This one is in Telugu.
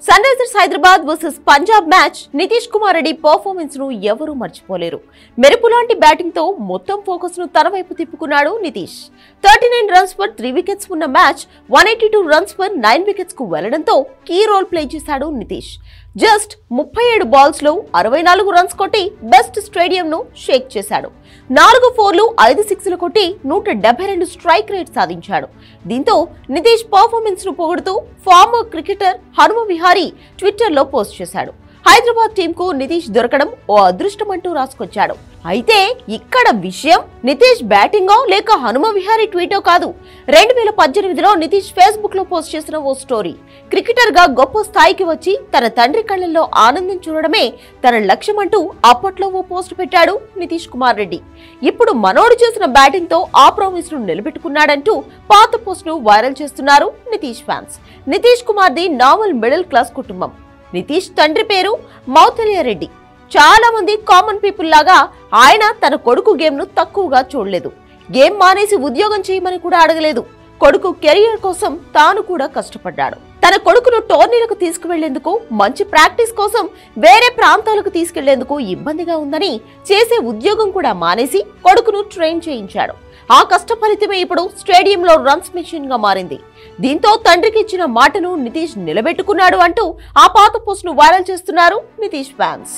Sun Risers Hyderabad versus Punjab match Nitish Kumar Reddy performance ను ఎవరూ మర్చిపోలేరు. మెరుపు లాంటి బ్యాటింగ్ తో మొత్తం ఫోకస్ ను తన వైపు తిప్పుకున్నాడు నితీష్. 39 రన్స్ పర్ 3 వికెట్స్ ఉన్న మ్యాచ్ 182 రన్స్ పర్ 9 వికెట్స్ కు వెళ్లడంతో కీ రోల్ ప్లే చేశాడు నితీష్. జస్ట్ 37 బాల్స్ లో 64 రన్స్ కొట్టి బెస్ట్ స్టేడియం ను షేక్ చేశాడు. 4 4లు 5 6లు కొట్టి 172 స్ట్రైక్ రేట్ సాధించాడు. దీంతో నితీష్ పర్ఫార్మెన్స్ ను పొగుడుతూ farmer cricketer Hanuma Vihari Twitter లో పోస్ట్ చేశాడు. హైదరాబాద్ టీం కు నితీష్ దొరకడం ఓ అదృష్టం అంటూ రాసుకొచ్చాడు. అయితే ఇక్కడ విషయం నితీష్ బ్యాటింగో లేక హనుమ విహారీ ట్వీటో కాదు. 2018లో నితీష్ ఫేస్బుక్ లో పోస్ట్ చేసిన ఓ స్టోరీ. క్రికెటర్ గా గొప్ప స్థాయికి వచ్చి తన తండ్రి కళ్ళల్లో ఆనందం చూడడమే తన లక్ష్యం అంటూ అప్పట్లో ఓ పోస్ట్ పెట్టాడు నితీష్ కుమార్ రెడ్డి. ఇప్పుడు మనోడు చేసిన బ్యాటింగ్ తో ఆ ప్రామిస్ ను నిలబెట్టుకున్నాడంటూ పాత పోస్ట్ ను వైరల్ చేస్తున్నారు Nitish fans. Nitish Kumar the normal middle class కుటుంబం. నితీష్ తండ్రి పేరు మౌతలియా రెడ్డి. చాలా మంది కామన్ పీపుల్ లాగా ఆయన తన కొడుకు గేమ్ ను తక్కువగా చూడలేదు. గేమ్ మానేసి ఉద్యోగం చేయమని కూడా అడగలేదు. కొడుకు కెరియర్ కోసం తాను కూడా కష్టపడ్డాడు. తన కొడుకును టోర్నీలకు తీసుకువెళ్లేందుకు, మంచి ప్రాక్టీస్ కోసం వేరే ప్రాంతాలకు తీసుకెళ్లేందుకు ఇబ్బందిగా ఉందని చేసే ఉద్యోగం కూడా మానేసి కొడుకును ట్రైన్ చేయించాడు. ఆ కష్ట ఫలితమే ఇప్పుడు స్టేడియంలో రన్స్ మెషిన్ గా మారింది. దీంతో తండ్రికి ఇచ్చిన మాటను నితీష్ నిలబెట్టుకున్నాడు అంటూ ఆ పాత పోస్ట్ ను వైరల్ చేస్తున్నారు నితీష్ ఫ్యాన్స్.